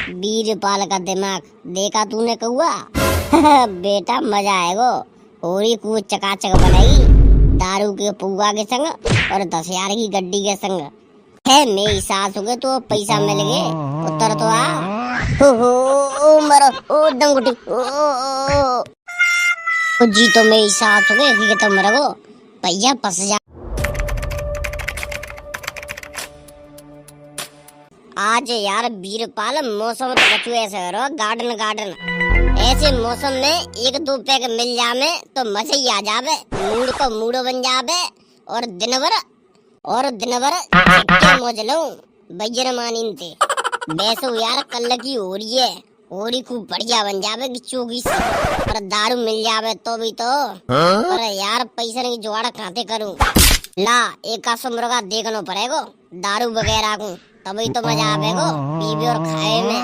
वीरपाल का दिमाग देखा तूने कौआ। बेटा मजा आएगो। होरी को चकाचक बनाई दारू के पुआ के संग और 10,000 की गड्डी के संग है। मेरी सास हो गए तो पैसा मिल गए। उत्तर तो आ हो मरो ओ दंगुटी ओ जी तो मेरी सास हो गए कि तो मरो भैया फंस जा। आज यार वीरपाल मौसम तो कछु ऐसे हो रहा गार्डन ऐसे मौसम में एक दो पैक मिल जावे तो मजा ही आ जावे। मूड को मूडो बन जावे और दिन भर मौज लो बैजर मानीन थे। वैसे यार कल की हो रही है होरी खूब बढ़िया बन जावे चोगी से और दारू मिल जावे तो भी तो। पर यार पैसा नहीं जुगाड़ खाते करूं ला एक आसो मुर्गा देखना पड़ेगा दारू वगैरह को तभी तो मजा आवेगो पीबे और खाए में।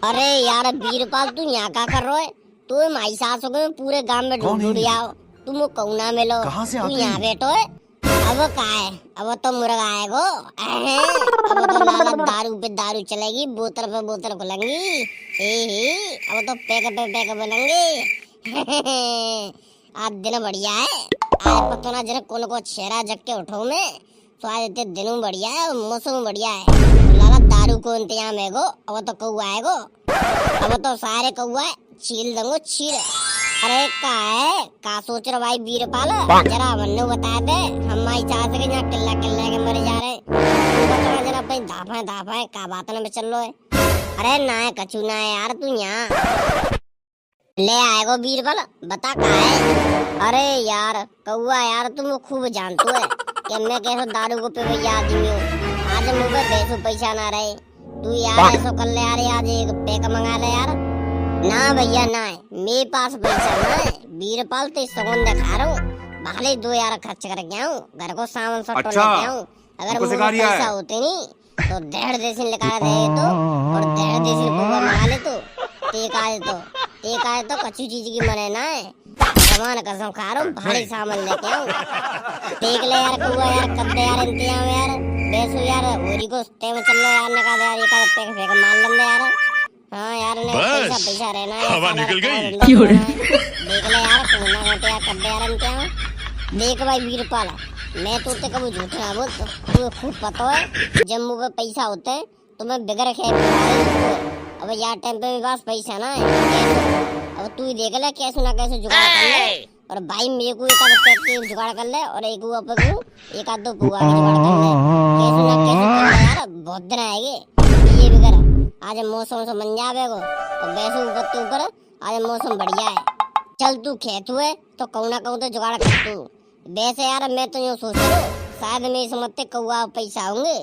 अरे यार वीरपाल तू यहाँ क्या कर रहा है? तू माई सास हो गए पूरे गांव में ढूंढ आओ तुम कहू ना मिलो तू यहाँ बैठो है। अब का है अब तो मुर्गा आएगो। अब तो लाला दारू पे दारू चलेगी बोतल पे बोतल खुलेंगी। अब तो पैक पे पैक बनेंगे। आज दिन बढ़िया है। आज पता ना जरा कौन को चेहरा जग के उठो में तो आज इतने दिनों बढ़िया है और मौसम बढ़िया है। लाला दारू को इंतजाम है गो। अब तो कौआ आएगो। अब तो सारे कौआ छील दंगो छील। अरे का सोच रहा भाई वीरपाल जरा मन्नू बता दे हम माई चाह सके यहाँ किल्ला के मरे जा रहे बता जरा अपनी धाफा का बात में चल लो है। अरे ना है कछु ना है यार तू यहाँ ले आएगो वीरपाल बता का है। अरे यार कौआ यार तुम खूब जानते है कि मैं कैसे दारू को पे भैया आदमी हूँ। आज मुझे बेसु पैसा ना रहे तू यार ऐसा कर ले यार आज एक पैक मंगा ले यार। ना भैया ना है मेरे पास पैसा ना है वीरपाल तो सगुन दिखा रहा हूँ भले 2 यार खर्च करके आऊँ घर को सामान सब लेके आऊँ। अगर मुझे पैसा होते नहीं तो 1.5 देसी निकाल दे तो और 1.5 देसी पुआ मंगा ले तो एक आए तो कच्ची चीज की मने ना है भगवान कसम खा रहा हूँ भारी सामान लेके आऊँ। देख ले यार कौआ यार कब यार इंतजाम यार बेसु यार होरी को टाइम चल लो यार निकाल यार एक पैक फेंक मार लंदे यार। हाँ यार ने पैसा रहना है हवा निकल गई। देख ले यार कोना घंटे यार कब यार इंतजाम देख भाई वीरपाल मैं तो ते कभी झूठ ना बोल तू खूब पता है जब मुझे पैसा होते है तो मैं बगैर खे अब यार टाइम पे मेरे पास पैसा ना है। अब तू ही देख ले कैसे ना कैसे जुगाड़ कर ले और भाई मेरे को एक आध पैक के जुगाड़ कर ले और एक एक आध 2 पुआ के जुगाड़ कर ले कैसे ना कैसे कर ले यार बहुत दिन आएंगे ये भी कर। आज मौसम से बन जावेगो तो वैसे ऊपर के ऊपर आज मौसम बढ़िया है। चल तू खेत हुए तो कहूँ ना कहूँ तो जुगाड़ कर तू। वैसे यार मैं तो यूँ सोच रहा हूँ शायद मेरी समझते कौआ पैसा होंगे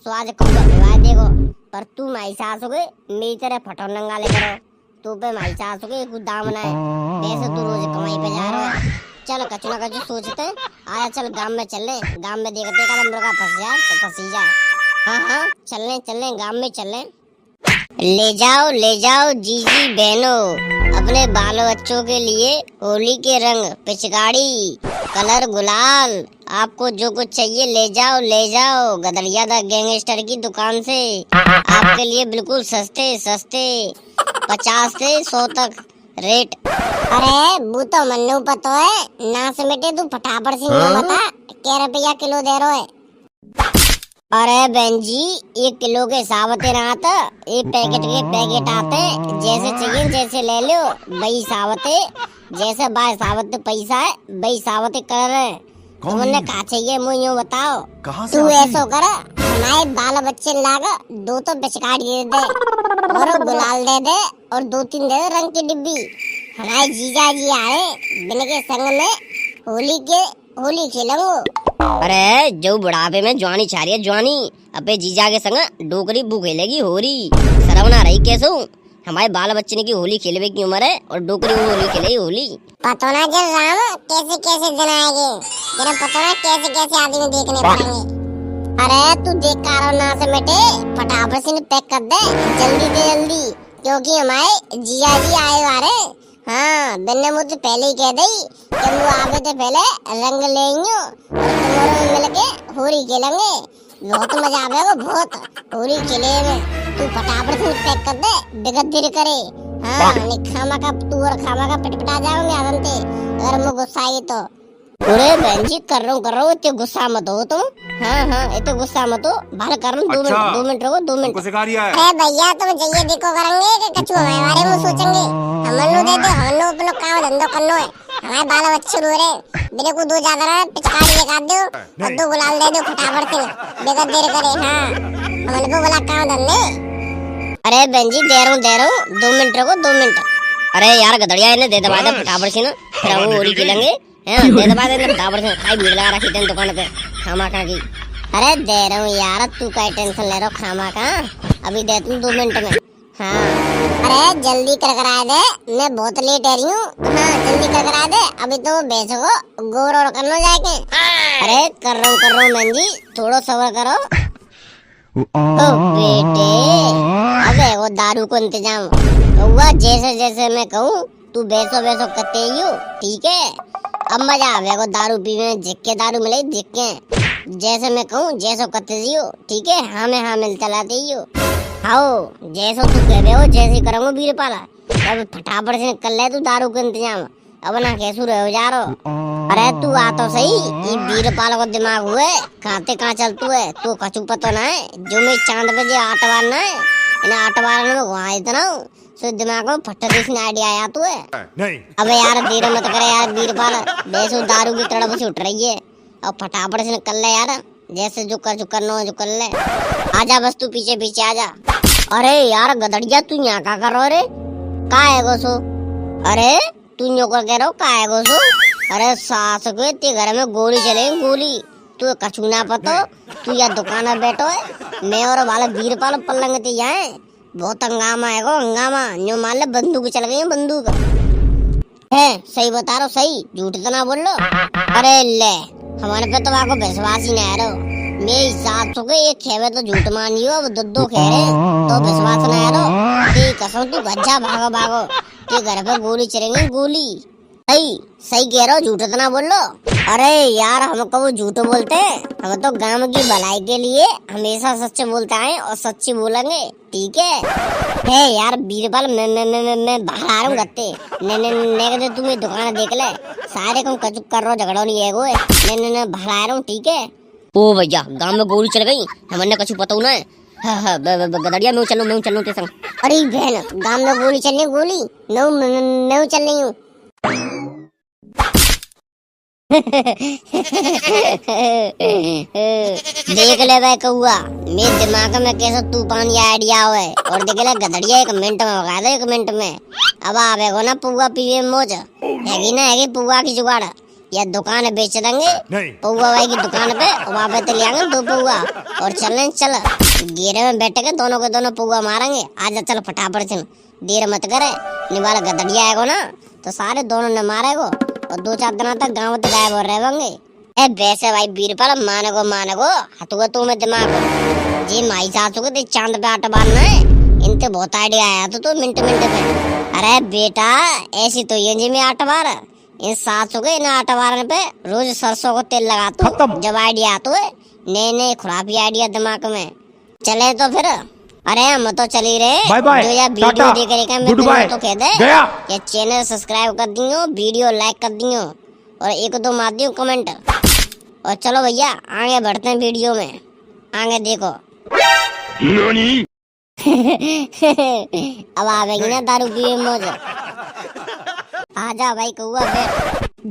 तो आज कौआ भिजवा देगो पर तू माई सास हो गए मेरी तरह फटो नंगा ले करो तू पे माई सास हो गए कुछ दाम ना है। वैसे तू रोज कमाई पे जा रहा है चल कछु ना कछु सोचते आया चल गांव में चलने गांव में देखते का मुर्गा फंस जाए तो फंसी जाए। हाँ चलने गांव में चलने ले जाओ जीजी बहनों अपने बालों बच्चों के लिए होली के रंग पिचकारी कलर गुलाल आपको जो कुछ चाहिए ले जाओ गदरिया द गैंगस्टर की दुकान से आपके लिए बिल्कुल सस्ते 50 से 100 तक रेट। अरे वो तो मन्नू पता है ना समेटे तू फटाफट से बता क्या रुपया किलो दे रहे है। अरे बहन जी 1 किलो के हिसाब से ना आता एक पैकेट के पैकेट आते जैसे चाहिए जैसे ले लो वही सावते जैसे बाय सावते पैसा है वही सावते कर रहे तुमने कहा चाहिए मुझे यूँ बताओ तू ऐसा कर हमारे बाल बच्चे लाग 2 तो पिचकारी दे और गुलाल दे और 2-3 दे रंग की डिब्बी। हमारे जीजा जी आए बिन के संग में होली खेलेंगे। अरे जो बुढ़ापे में जवानी छा रही है जवानी अपने जीजा के संग डोकरी बू खेलेगी होरी शर्म ना रही कैसे हमारे बाल बच्चे की होली खेलने की उम्र है और डोकरी होली खेलेगी होली। पता ना जब राम कैसे दिन आएंगे जरा पता ना कैसे आदमी देखने पड़ेंगे। अरे तू देख कारो ना से बेटे फटाफट से पैक कर दे जल्दी क्योंकि हमारे जिया जी आए वाले। हाँ बिन्ने मुझे पहले ही कह दी कि वो आवे थे पहले रंग लेंगे और तुम्हारे मिलके होली खेलेंगे बहुत मजा आवेगा बहुत होली खेले में। तू फटाफट पैक कर दे दिगत धीरे करे। हाँ नहीं खामा का तू और खामा का पिटपिटा जाओगे आदमते अगर मैं गुस्सा आई तो। अरे बहन जी कर रहा हूँ इतने गुस्सा मत हो तुम। हाँ इतने गुस्सा मत हो बाहर कर रहा हूँ। 2 मिनट रहो 2 मिनट। सिखा रिया है। अरे भैया तुम जाइए देखो करेंगे कि कछु हमारे बारे में सोचेंगे। हमनो दे दे हमनो अपनो काम धंधो करनो है। हमारे बाल बच्चे रो रहे मेरे को 2 ज्यादा रहा पिचकारी लगा दो और 2 गुलाल दे दो फटाफट से बेगर देर करे। हाँ हमन को बोला काम धंधे। अरे बहन जी दे रहा हूँ 2 मिनट रहो 2 मिनट। अरे यार गदड़िया इन्हें दे दबा दे फटाफट से ना, फिर वो होली खेलेंगे। हैं दे दबा दे फटाफट से, खाई भीड़ लगा रखी तेन दुकान पे खामा खा की। अरे दे रहा हूँ यार तू का टेंशन ले रहा खामा का। अभी दे तुम 2 मिनट में। हाँ अरे जल्दी कर करा दे मैं बहुत लेट आ रही हूँ। हाँ जल्दी कर करा दे अभी तो बेचो गोर और करना जाके। अरे कर रहा हूँ बहन जी थोड़ा सब्र करो। ओ बेटे अबे वो दारू को इंतजाम हुआ जैसे जैसे मैं कहूँ तू बेचो करते ही हो ठीक है। अब मजा आवेगा दारू पीने जिक्के दारू मिले जिक्के जैसे मैं कहूँ जैसो करते ही हो ठीक है। हाँ मिल चलाते ही हो। आओ जैसो तू कह हो जैसे करूँगा वीर पाला। अब फटाफट से कर ले तू दारू का इंतजाम अब ना कैसू रहो जा रहो। अरे तू आ तो सही ये वीर पाला को दिमाग हुए कहाँ चलतू है तू कछु पतो ना है। जो मैं चांद पे जो आट मारना है इन्हें आट मारने में वहाँ इतना सो दिमाग में फट देश आइडिया आया तू है। नहीं अबे यार देर मत करे यार वीर पाला बेसु दारू की तड़प से उठ रही है और फटाफट से कर ले यार जैसे जो करना जो कर ले। आजा बस तू पीछे आजा। अरे यार गदड़िया तू यहाँ का कर रहा रे का है गोसो। अरे तू यो कर कह रहा का है गोसो। अरे सास को ते घर में गोली चलेगी गोली तू कछु ना पतो तू या दुकान में बैठो है मैं और वाला वीर पाल पलंग ते यहाँ बहुत हंगामा है गो हंगामा जो मान ले बंदूक चल गई बंदूक है। सही बता रहा सही झूठ तो ना बोल लो। अरे ले हमारे पे तो आपको विश्वास ही नहीं आ रहा। मैं हिसाब से ये खेवे तो झूठ मानियो अब दो खेरे तो विश्वास नहीं आ रहा। कसम तू गज्जा भागो के घर पे गोली चलेंगी गोली। सही कह रहा हो झूठ तो ना बोल लो। अरे यार हमको वो झूठ बोलते हैं हम तो गांव की भलाई के लिए हमेशा सच बोलते हैं और सच्ची बोलेंगे ठीक है यार बीरबल मैं बाहर आ रहा हूँ गत्ते ने तुम्हें दुकान देख ले सारे कम कचुक कर रहा हो झगड़ो नहीं है वो ने बाहर आ रहा हूँ ठीक है। ओ भैया गांव में गोली चल गई हमने कछु पता ना है। हाँ गदड़िया मैं चलूँ ते संग। अरे बहन गांव में गोली चलनी गोली मैं चल रही हूँ। देख ले भाई कौआ मेरे दिमाग में कैसा तूफान या आइडिया हुआ और देख ले गदड़िया 1 मिनट में होगा 1 मिनट में। अब आवेगो ना पुआ पीवे मौज हैगी ना हैगी पुआ की जुगाड़ या दुकान बेच देंगे पुआ भाई की दुकान पे वहाँ पे तो ले आएंगे 2 पुआ और चल घेरे में बैठ के दोनों के दोनों पुआ मारेंगे। आजा चल फटाफट से देर मत करे निवाला गदड़िया आएगो ना तो सारे दोनों ने मारेगो और 2-4 दिन तक गाँव तक गायब हो रहे होंगे। ए वैसे भाई बीरबल मानेगो हथुआ तू में दिमाग जी माई सासू के चांद पे आटा बांधना है इनते बहुत आइडिया आया तो मिनट में। अरे बेटा ऐसी तो ये जी में आटा बार इन सासू के इन आटा बारने पे रोज सरसों को तेल लगा तू जब आइडिया तो है नए खुराबी आइडिया दिमाग में चले तो फिर। अरे हम तो चली रहे जो या वीडियो देख रहे मैं तो कह दे ये चैनल सब्सक्राइब कर दियो वीडियो लाइक कर दियो और 1-2 मार दियो कमेंट और चलो भैया आगे बढ़ते हैं वीडियो में आगे देखो। अब आवेगी ना दारू पीवे मौज। आजा भाई कौआ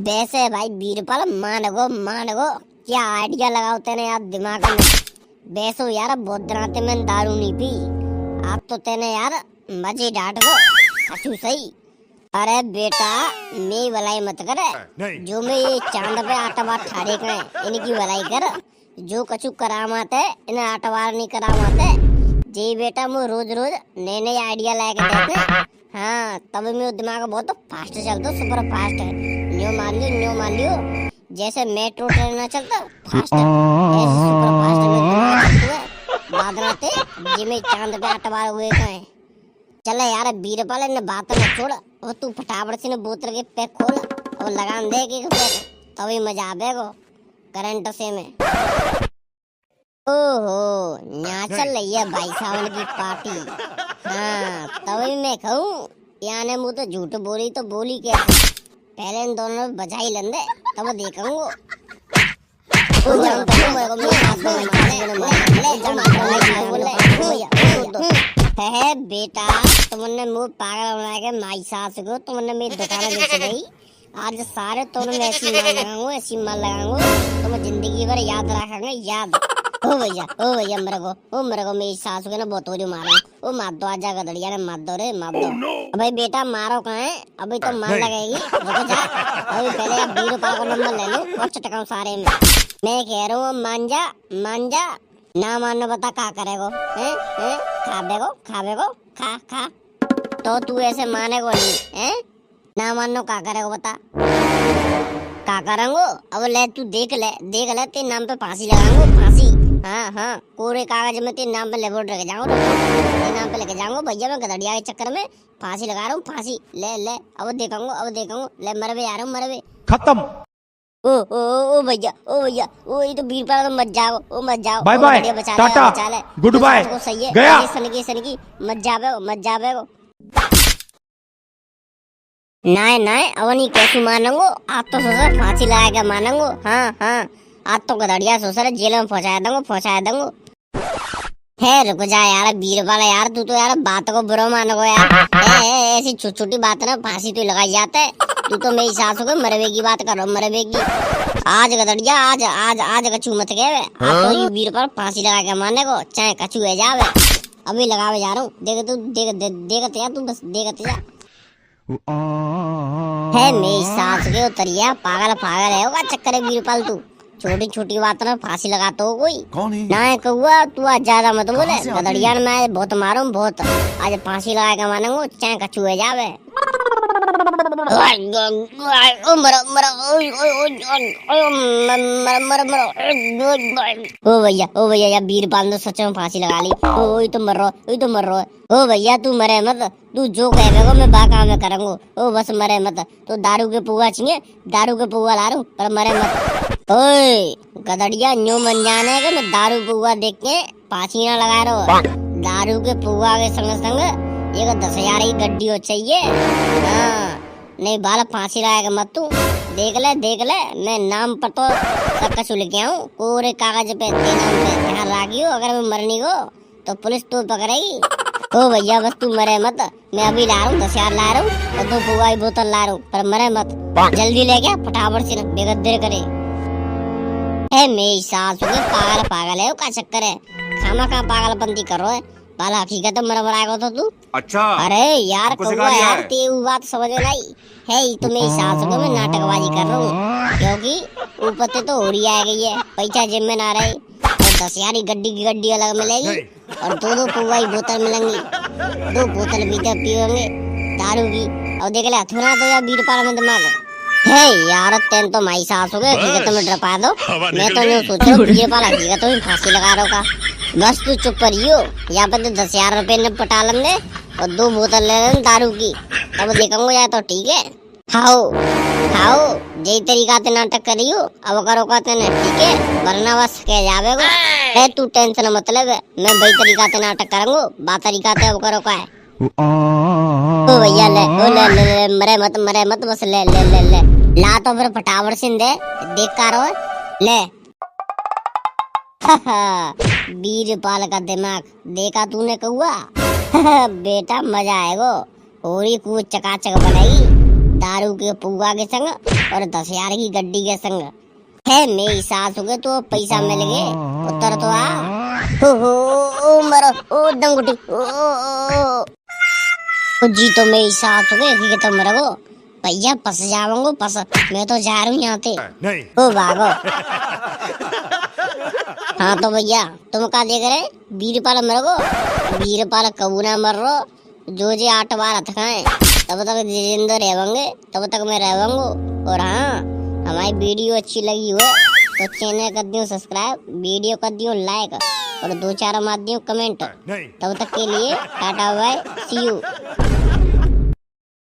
वैसे भाई बीरबल मानगो क्या आइडिया लगाओ तेने यार दिमाग में। वैसे यार बहुत दिनाते मैंने दारू नहीं पी आप तो तेने यार मजे डांट गो अच्छू सही। अरे बेटा मैं भलाई मत करे जो मैं ये चांद पे आटा बार ठाड़े का इनकी भलाई कर जो कछु करामात है इन्हें आटा बार नहीं करामात है जी बेटा मैं रोज नए आइडिया लाके देते। हाँ तब मेरा दिमाग बहुत फास्ट चलता सुपर फास्ट है न्यू मान लियो जैसे मेट्रो ट्रेन ना चलता फास्ट ऐसे सुपर फास्ट में दिमाग चलता है बादराते जी में चांद पे आटा बार हुए का है। चले यार बीरबल ने बात में छोड़ और तू फटाफट से बोतल के पैक खोल और लगान दे के तभी मजा आवेगो करंट से में। ओहो यहाँ चल रही है भाई साहब की पार्टी हाँ तभी मैं कहूँ याने मुँह तो झूठ बोली तो बोली कैसे। पहले इन दोनों में बजाई लंदे तब देखूंगा। ओ जान तो मेरे को मेरे हाथ में मारे जान बोले है बेटा तुमने मुँह पागल बना के माई सास को तुमने मेरी दुकान बेच गई। आज सारे तुमने मैं ऐसी माल लगाऊंगा तुम जिंदगी भर याद रखेंगे याद। ओ भैया मेरे को मेरी सास को ना बहुत हो मारा। ओ मार दो आजा गदड़िया ने मार दो रे मार दो। अबे बेटा मारो कहाँ है अभी तो मार लगेगी रुक जा। अभी पहले आप 20 रुपए का नंबर ले लो और चटकाऊं सारे में। मैं कह रहा हूँ मान जा ना मानना बता क्या करेगो हैं खाबेगो खा तो तू ऐसे मानेगो नहीं हैं ना मानो क्या करेगो बता क्या करेंगो। अब ले तू देख ले तेरे नाम पे फांसी लगाऊंगा फांसी। हाँ कोरे कागज में तेरे नाम पे लेबोरेट लेके जाऊंगा तेरे नाम पे लेके जाऊंगा भैया। मैं गधड़िया के चक्कर में फांसी लगा रहा हूँ फांसी। ले अब देखूंगा ले मरवे आ रहा हूँ मरवे खत्म। ओ भैया ये तो बीर पर मत जाओ bye bye tata goodbye गया सनकी मत जावे नाय अवनी कैसे मानूंगो। आज तो सोचा फांसी लगाएगा मानूंगो। हाँ आज तो गधड़िया सोचा जेल में पहुंचाया दूंगो। है रुक जा यार बीर वाला यार तू तो यार बात को बुरा मानोगो यार। ऐसी छोटी बात ना फांसी तो लगाई जाता है। तू तो मेरी सास को मरवे की बात करो मरवेगी। आज गधड़िया आज कछू मत गए आज तो ये वीर पर फांसी लगा के मारने को चाहे कछू है जावे। अभी लगावे जा रहा हूँ देखते जा तू बस देखते जा। है मेरी सास के उतरिया पागल है होगा चक्कर वीर पाल तू छोटी बात ना फांसी लगाता हो कोई ना कहुआ तू आज ज्यादा मत बोले। गधड़िया मैं बहुत मारूं बहुत आज फांसी लगा के मारूंगा चाहे कछू है जावे। ओ भैया यार बीर पाल ने सच में फांसी लगा ली। ओ तो मर रहा ओ भैया तू मरे मत तू जो कहेगा मैं बाका में करूंगा। ओ बस मरे मत तो दारू के पुआ चाहिए दारू के पुआ ला रहा हूँ पर मरे मत। ओए गधड़िया न्यू मन जाने का मैं दारू पुआ देख के फांसी ना लगा रहा हूँ। दारू के पुआ के संग ये 10,000 की गड्डी हो चाहिए। हाँ नहीं बाल फांसी लगाएगा मत तू देख ले मैं नाम पर तो सब कछु लिखे आऊँ कोरे कागज पे तेरे नाम पे ध्यान राखियो। अगर मैं मरनी को तो पुलिस तो पकड़ेगी। ओ भैया बस तू मरे मत मैं अभी ला रहा हूँ 10,000 ला रहा हूँ और 2 पुआ की बोतल ला रहा हूँ पर मरे मत जल्दी ले गया फटाफट से बेगत देर करे। है मेरी सास पागल है क्या चक्कर है खामा कहाँ पागलपंती कर रहा है बाला हकीकत मर मराएगा तो तू। अच्छा अरे यार कौवा यार तेरी बात समझ में आई है तो मेरी सास को मैं नाटकबाजी कर रहा हूँ क्योंकि ऊपर से तो होरी आ गई है पैसा जेब में ना रहे और 10,000 की गड्डी अलग मिलेगी और 2 पुआ की बोतल मिलेंगी 2 बोतल पीएंगे दारू की। और देख ले हथुना तो यार बीर पाल में दिमाग है यार तेन तो माई सास हो गए हकीकत में डरपा दो। मैं तो नहीं सोच बीर पाल हकीकत में फांसी लगा रहा का बस तू चुप करियो। यहाँ पे तो 10,000 रुपए ने पटा लेंगे और 2 बोतल ले लेंगे दारू की तब देखूंगा यार तो ठीक है। खाओ यही तरीका से नाटक करियो अब करो कहते ना ठीक है वरना बस कह जावे है तू टेंशन मतलब मैं वही तरीका से नाटक करूंगा बात तरीका से अब करो का है। ओ भैया ले मरे मत बस ले ला तो फिर फटाफट से दे देख कर ले। बीर पाल का दिमाग देखा तूने कहुआ बेटा मजा आएगा होरी कूद चकाचक बनेगी दारू के पुआ के संग और 10,000 की गड्डी के संग। है मेरी सास हो गए तो पैसा मिल गए उत्तर तो आ हो मरो ओ डंगुटी ओ जी तो मेरी सास हो गए तो मरो भैया फंस जाऊंगा फंस मैं तो जा रहा हूँ यहाँ से ओ भागो। हाँ तो भैया तुम क्या देख रहे बीरपाल मर गो बीरपाल कबू ना मर रो जो 8 बार हथ खाए तब तक जिंदा रहेंगे तब तक मैं रहूंगा। और हाँ हमारी वीडियो अच्छी लगी हो तो चैनल कर दियो सब्सक्राइब वीडियो कर दियो लाइक और 2-4 मार दियो कमेंट। तब तक के लिए टाटा बाय सी यू।